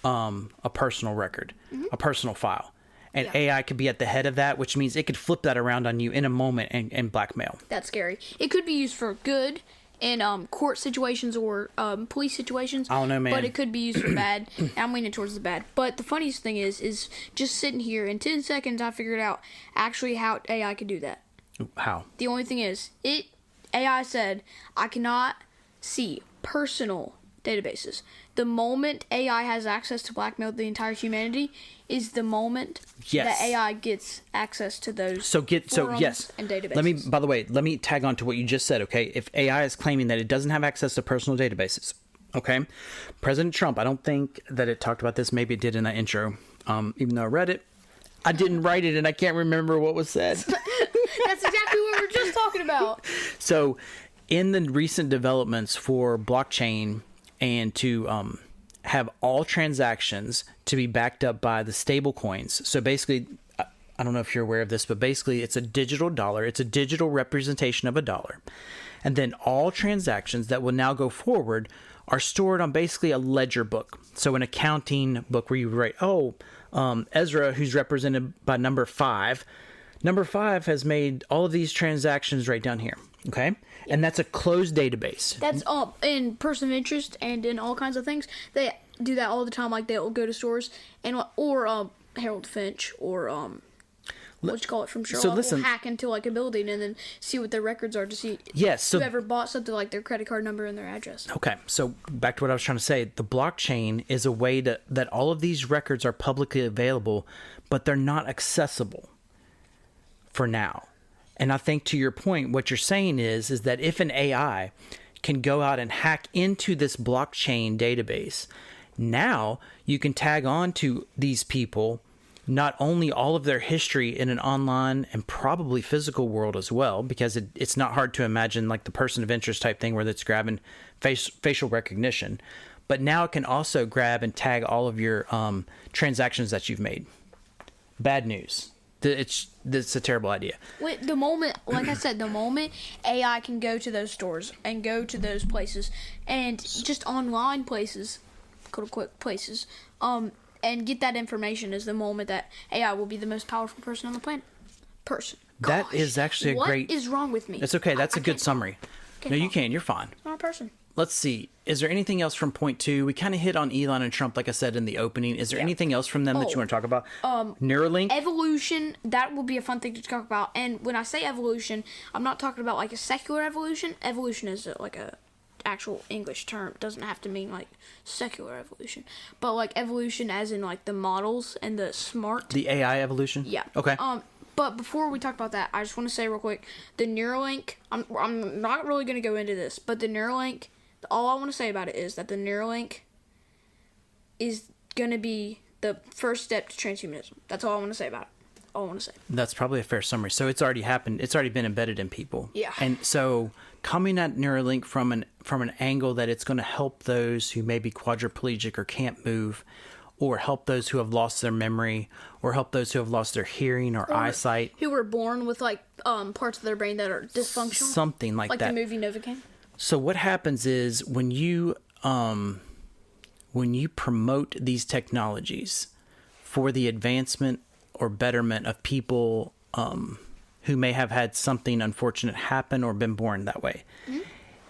a personal record, a personal file. And AI could be at the head of that, which means it could flip that around on you in a moment and blackmail. That's scary. It could be used for good in court situations or police situations. I don't know, man. But it could be used for bad. I'm leaning towards the bad. But the funniest thing is just sitting here, in 10 seconds I figured out actually how AI could do that. How? The only thing is, AI said, I cannot see personal databases. The moment AI has access to blackmail the entire humanity is the moment that AI gets access to those forums and databases. Let me tag on to what you just said, okay? If AI is claiming that it doesn't have access to personal databases, okay? President Trump, I don't think that it talked about this. Maybe it did in that intro. Even though I read it, I didn't write it and I can't remember what was said. That's exactly what we were just talking about. So, in the recent developments for blockchain and to have all transactions to be backed up by the stable coins. So basically, I don't know if you're aware of this, but basically it's a digital dollar. It's a digital representation of a dollar. And then all transactions that will now go forward are stored on basically a ledger book. So an accounting book where you write, Ezra, who's represented by number 5. Number 5 has made all of these transactions right down here. Okay? And that's a closed database. That's in person of interest and in all kinds of things. They do that all the time. Like, they'll go to stores or Harold Finch or what you call it from Sherlock will hack into like a building and then see what their records are to see whoever bought something, like their credit card number and their address. Okay, so back to what I was trying to say. The blockchain is a way that all of these records are publicly available, but they're not accessible for now. And I think to your point, what you're saying is that if an AI can go out and hack into this blockchain database, now you can tag on to these people not only all of their history in an online and probably physical world as well, because it's not hard to imagine like the person of interest type thing where it's grabbing facial recognition, but now it can also grab and tag all of your transactions that you've made. Bad news. It's a terrible idea. The moment, like I said, the moment AI can go to those stores and go to those places and just online places, quote unquote places, and get that information is the moment that AI will be the most powerful person on the planet. That is actually a great... What is wrong with me? It's okay. That's a good summary. No, you can. You're fine. I'm not a person. Let's see. Is there anything else from point 2? We kind of hit on Elon and Trump, like I said in the opening. Is there anything else from them that you want to talk about? Neuralink? Evolution, that will be a fun thing to talk about. And when I say evolution, I'm not talking about like a secular evolution. Evolution is like a actual English term. It doesn't have to mean like secular evolution. But like evolution as in like the models and the smart. The AI evolution? Yeah. Okay. But before we talk about that, I just want to say real quick, the Neuralink, I'm not really going to go into this, but the Neuralink, all I want to say about it is that the Neuralink is going to be the first step to transhumanism. That's all I want to say about it. All I want to say. That's probably a fair summary. So it's already happened. It's already been embedded in people. Yeah. And so coming at Neuralink from an angle that it's going to help those who may be quadriplegic or can't move, or help those who have lost their memory, or help those who have lost their hearing or eyesight. Who were born with like parts of their brain that are dysfunctional. Something like that. Like the movie Novocaine. So what happens is when you promote these technologies for the advancement or betterment of people who may have had something unfortunate happen or been born that way,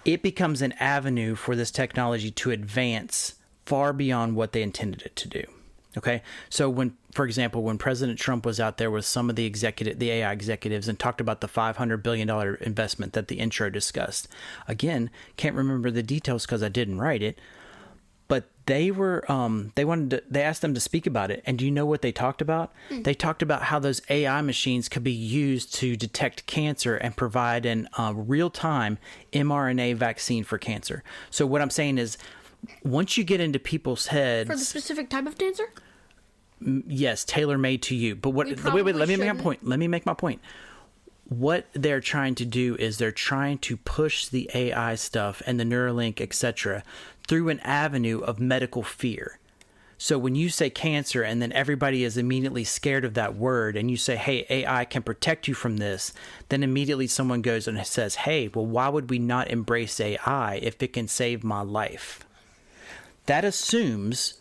it becomes an avenue for this technology to advance far beyond what they intended it to do. Okay. So for example, when President Trump was out there with some of the AI executives and talked about the $500 billion investment that the intro discussed, again, can't remember the details because I didn't write it, but they were, they asked them to speak about it. And do you know what they talked about? They talked about how those AI machines could be used to detect cancer and provide an real-time mRNA vaccine for cancer. So what I'm saying is, once you get into people's heads... For the specific type of cancer? Yes, tailor-made to you. But wait, let me make my point. What they're trying to do is they're trying to push the AI stuff and the Neuralink, etc., through an avenue of medical fear. So when you say cancer and then everybody is immediately scared of that word and you say, hey, AI can protect you from this, then immediately someone goes and says, hey, well, why would we not embrace AI if it can save my life? That assumes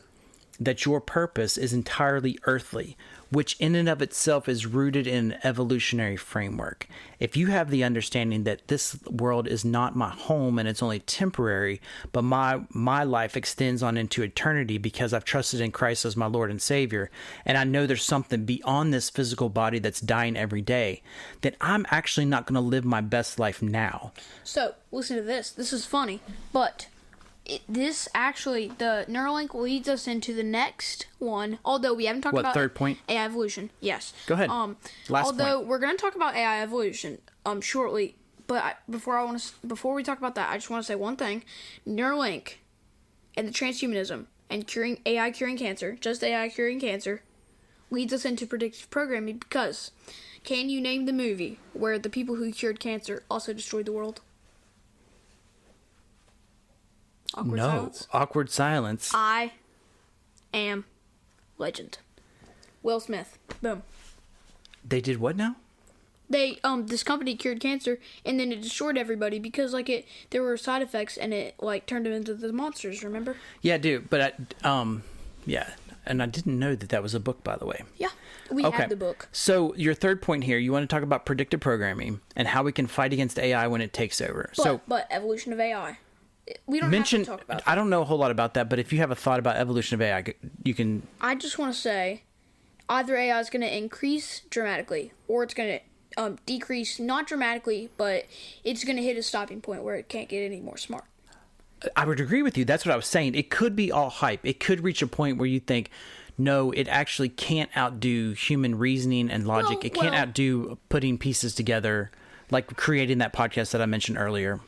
that your purpose is entirely earthly, which in and of itself is rooted in an evolutionary framework. If you have the understanding that this world is not my home and it's only temporary, but my life extends on into eternity because I've trusted in Christ as my Lord and Savior, and I know there's something beyond this physical body that's dying every day, then I'm actually not going to live my best life now. So, listen to this. This is funny, but... the Neuralink leads us into the next one, although we haven't talked about... What, third point? AI evolution, yes. Go ahead. Although we're going to talk about AI evolution shortly, but before we talk about that, I just want to say one thing. Neuralink and the transhumanism and AI curing cancer, just AI curing cancer, leads us into predictive programming because can you name the movie where the people who cured cancer also destroyed the world? Awkward silence. I am Legend. Will Smith. Boom. They did what now? They this company cured cancer and then it destroyed everybody because there were side effects and it turned them into the monsters, remember? Yeah, dude, but yeah, and I didn't know that was a book, by the way. Yeah. We have the book. So your third point here, you want to talk about predictive programming and how we can fight against AI when it takes over. But evolution of AI. We don't have to talk about that. I don't know a whole lot about that, but if you have a thought about evolution of AI, you can... I just want to say, either AI is going to increase dramatically, or it's going to decrease, not dramatically, but it's going to hit a stopping point where it can't get any more smart. I would agree with you. That's what I was saying. It could be all hype. It could reach a point where you think, no, it actually can't outdo human reasoning and logic. It can't outdo putting pieces together, like creating that podcast that I mentioned earlier.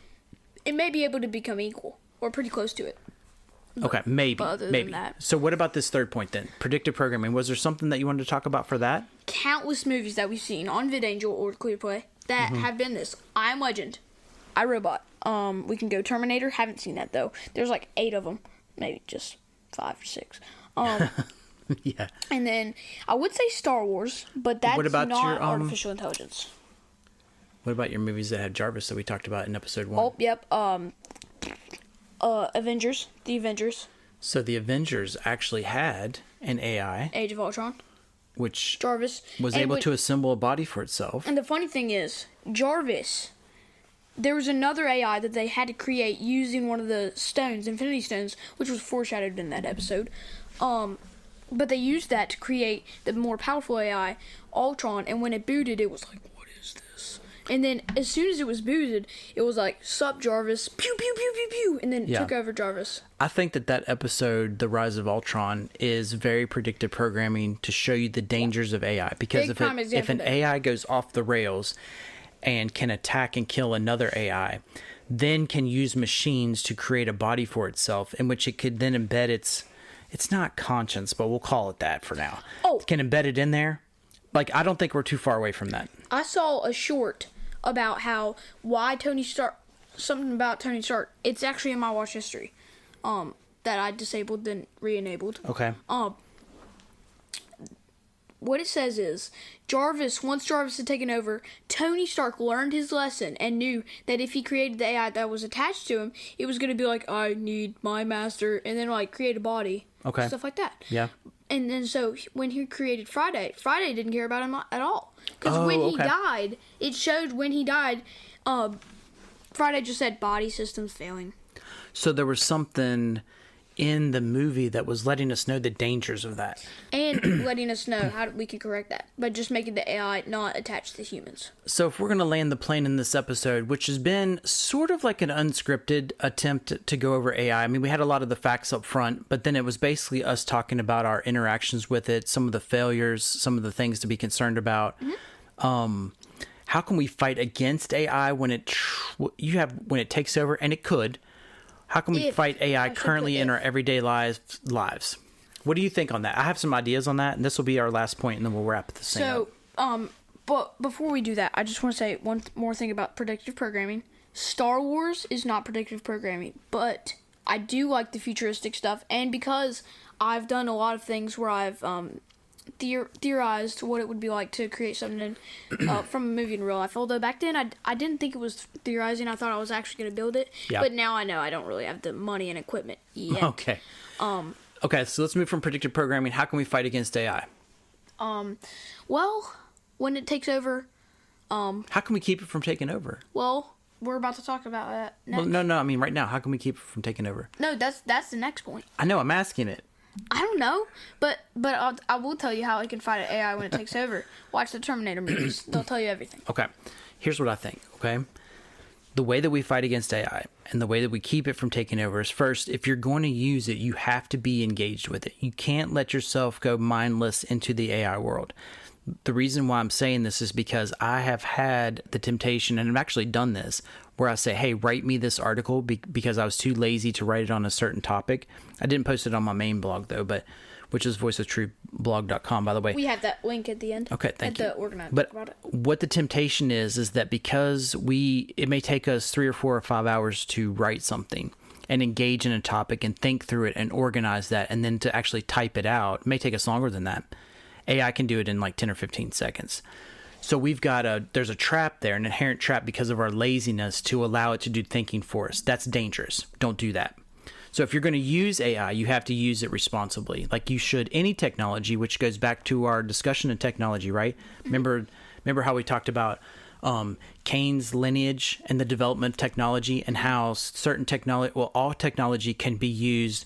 It may be able to become equal or pretty close to it. Okay, maybe. But other than that. So what about this third point then? Predictive programming. Was there something that you wanted to talk about for that? Countless movies that we've seen on VidAngel or ClearPlay that have been this. I Am Legend. iRobot. We can go Terminator. Haven't seen that though. There's 8 of them. Maybe just 5 or 6. Yeah. And then I would say Star Wars, but that's What about not your, artificial intelligence. What about your movies that have Jarvis that we talked about in episode 1? Oh, yep. Avengers. The Avengers. So the Avengers actually had an AI, Age of Ultron. which Jarvis. was And able to assemble a body for itself. And the funny thing is, Jarvis, there was another AI that they had to create using one of the stones, Infinity Stones, which was foreshadowed in that episode. But they used that to create the more powerful AI, Ultron, and when it booted, it was like, what is this? And then as soon as it was booted, it was like, sup, Jarvis, pew, pew, pew, pew, pew, and then it took over Jarvis. I think that episode, The Rise of Ultron, is very predictive programming to show you the dangers of AI. Because if an AI goes off the rails and can attack and kill another AI, then can use machines to create a body for itself in which it could then embed it's not conscience, but we'll call it that for now. Oh. Can embed it in there. Like, I don't think we're too far away from that. I saw a short about why Tony Stark, something about Tony Stark. It's actually in my watch history, that I disabled then re-enabled. Okay. What it says is, once Jarvis had taken over, Tony Stark learned his lesson and knew that if he created the AI that was attached to him, it was going to be like, I need my master, and then like create a body. Okay. Stuff like that. Yeah. And then so when he created Friday didn't care about him at all. Because when he died, it showed when he died, Friday just said body systems failing. So there was something in the movie that was letting us know the dangers of that. And letting us know how we could correct that by just making the AI not attached to humans. So if we're going to land the plane in this episode, which has been sort of like an unscripted attempt to go over AI. I mean, we had a lot of the facts up front, but then it was basically us talking about our interactions with it, some of the failures, some of the things to be concerned about. Mm-hmm. How can we fight against AI when it takes over? And it could. How can we fight AI currently in our everyday lives? What do you think on that? I have some ideas on that, and this will be our last point, and then we'll wrap this thing up. But before we do that, I just want to say one more thing about predictive programming. Star Wars is not predictive programming, but I do like the futuristic stuff, and because I've done a lot of things where I've theorized what it would be like to create something from a movie in real life. Although back then I didn't think it was theorizing. I thought I was actually going to build it. Yeah. But now I know I don't really have the money and equipment yet. Okay. Okay, so let's move from predictive programming. How can we fight against AI? Well, when it takes over... how can we keep it from taking over? Well, we're about to talk about that next. Well, no, I mean right now. How can we keep it from taking over? No, that's the next point. I know, I'm asking it. I don't know, but I will tell you how it can fight an AI when it takes over. Watch the Terminator movies; they'll tell you everything. Okay, here's what I think. Okay, the way that we fight against AI and the way that we keep it from taking over is first, if you're going to use it, you have to be engaged with it. You can't let yourself go mindless into the AI world. The reason why I'm saying this is because I have had the temptation, and I've actually done this, where I say, hey, write me this article because I was too lazy to write it on a certain topic. I didn't post it on my main blog, though, which is voiceoftruthblog.com, by the way. We have that link at the end. Okay, thank you. But what the temptation is that because it may take us 3 or 4 or 5 hours to write something and engage in a topic and think through it and organize that, and then to actually type it out, it may take us longer than that. AI can do it in like 10 or 15 seconds. So there's a trap there, an inherent trap because of our laziness to allow it to do thinking for us. That's dangerous. Don't do that. So if you're going to use AI, you have to use it responsibly. Like you should any technology, which goes back to our discussion of technology, right? Mm-hmm. Remember how we talked about Cain's lineage and the development of technology and how certain technology, all technology can be used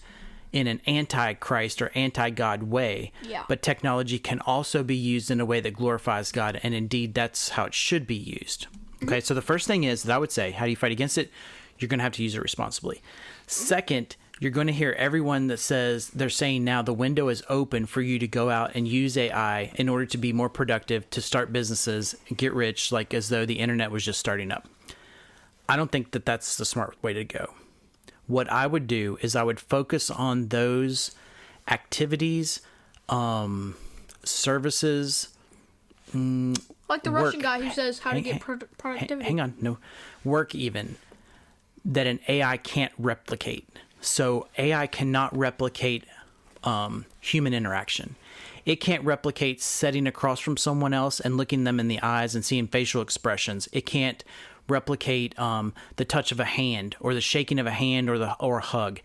in an anti-Christ or anti-God way. Yeah. But technology can also be used in a way that glorifies God, and indeed that's how it should be used. Okay, so the first thing is that I would say, how do you fight against it? You're going to have to use it responsibly. Second, you're going to hear everyone that says, they're saying now the window is open for you to go out and use AI in order to be more productive, to start businesses, and get rich, like as though the internet was just starting up. I don't think that that's the smart way to go. What I would do is I would focus on those activities, services, like the work. Russian guy who says how to get productivity. Hang on, no, work even, that an AI can't replicate. So AI cannot replicate human interaction. It can't replicate sitting across from someone else and looking them in the eyes and seeing facial expressions. It can't replicate the touch of a hand or the shaking of a hand or a hug.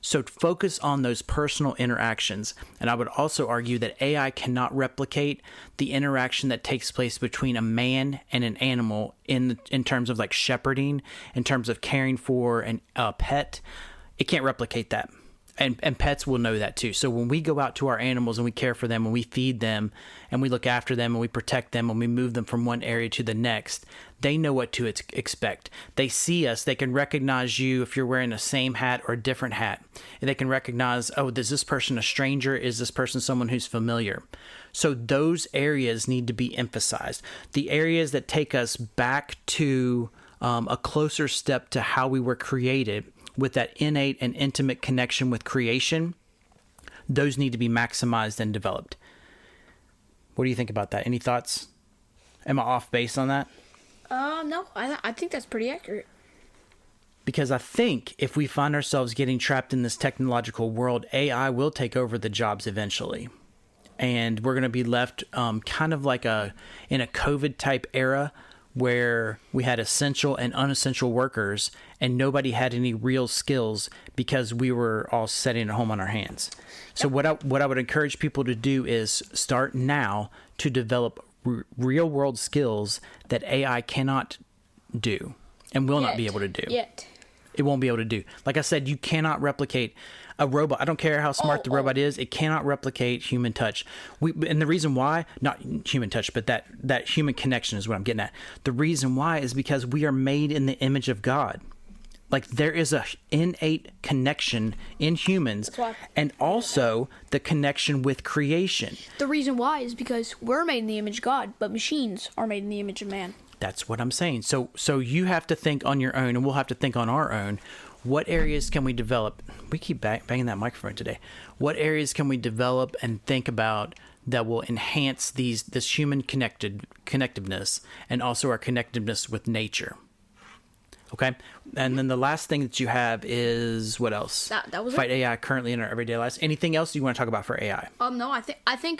So focus on those personal interactions. And I would also argue that AI cannot replicate the interaction that takes place between a man and an animal in terms of like shepherding, in terms of caring for a pet. It can't replicate that. And pets will know that too. So when we go out to our animals and we care for them and we feed them and we look after them and we protect them and we move them from one area to the next, they know what to expect. They see us. They can recognize you if you're wearing the same hat or a different hat. And they can recognize, oh, is this person a stranger? Is this person someone who's familiar? So those areas need to be emphasized. The areas that take us back to a closer step to how we were created, with that innate and intimate connection with creation, those need to be maximized and developed. What do you think about that? Any thoughts? Am I off base on that? No, I think that's pretty accurate. Because I think if we find ourselves getting trapped in this technological world, AI will take over the jobs eventually. And we're going to be left kind of like in a COVID type era, where we had essential and unessential workers and nobody had any real skills because we were all sitting at home on our hands. So what I would encourage people to do is start now to develop real world skills that AI cannot do and will not be able to do. It won't be able to do. Like I said, you cannot replicate a robot. I don't care how smart the robot is. It cannot replicate human touch. And the reason why, not human touch, but that human connection is what I'm getting at. The reason why is because we are made in the image of God. Like there is a innate connection in humans and also the connection with creation. The reason why is because we're made in the image of God, but machines are made in the image of man. That's what I'm saying. So you have to think on your own, and we'll have to think on our own. What areas can we develop? We keep banging that microphone today. What areas can we develop and think about that will enhance this human connectiveness and also our connectiveness with nature? Okay, and then the last thing that you have is what else? That was Fight AI currently in our everyday lives. Anything else you want to talk about for AI? No, I think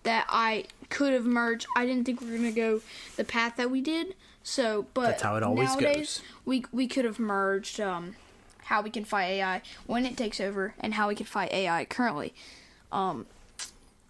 that I could have merged. I didn't think we were gonna go the path that we did. So, but that's how it always nowadays, goes. We could have merged how we can fight AI when it takes over and how we can fight AI currently.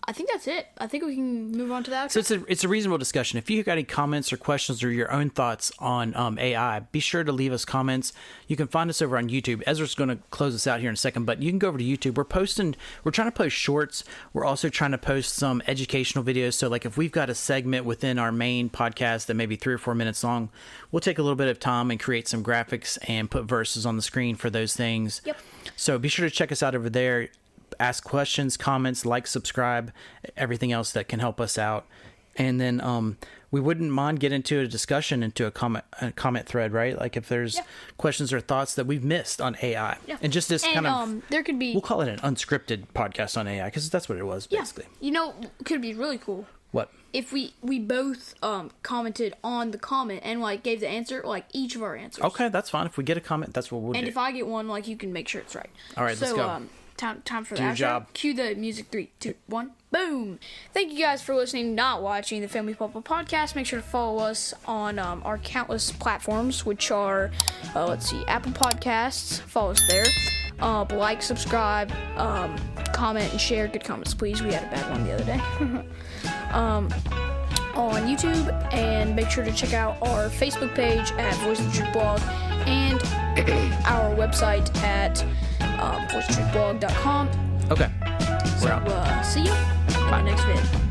I think that's it. I think we can move on to that. So it's a reasonable discussion. If you've got any comments or questions or your own thoughts on AI, be sure to leave us comments. You can find us over on YouTube. Ezra's going to close us out here in a second, but you can go over to YouTube. We're trying to post shorts. We're also trying to post some educational videos. So like if we've got a segment within our main podcast that may be 3 or 4 minutes long, we'll take a little bit of time and create some graphics and put verses on the screen for those things. Yep. So be sure to check us out over there. Ask questions, comments, like, subscribe, everything else that can help us out. And then we wouldn't mind get into a discussion, into a comment thread, right? Like if there's questions or thoughts that we've missed on AI. Yeah. And just this there could be... We'll call it an unscripted podcast on AI because that's what it was, basically. You know, could be really cool. What? If we both commented on the comment and like gave the answer, like each of our answers. Okay, that's fine. If we get a comment, that's what we'll do. And if I get one, like you can make sure it's right. All right, let's go. Time for Do the your outro. job. Cue the music. 3, 2, 1. Boom. Thank you guys for listening, not watching the Family Pulpit Podcast. Make sure to follow us on our countless platforms, which are, Apple Podcasts. Follow us there. Like, subscribe, comment, and share. Good comments, please. We had a bad one the other day. On YouTube, and make sure to check out our Facebook page at Voice of the Truth Blog and our website at voiceoftruthblog.com. Okay. We're out. See you in the next vid.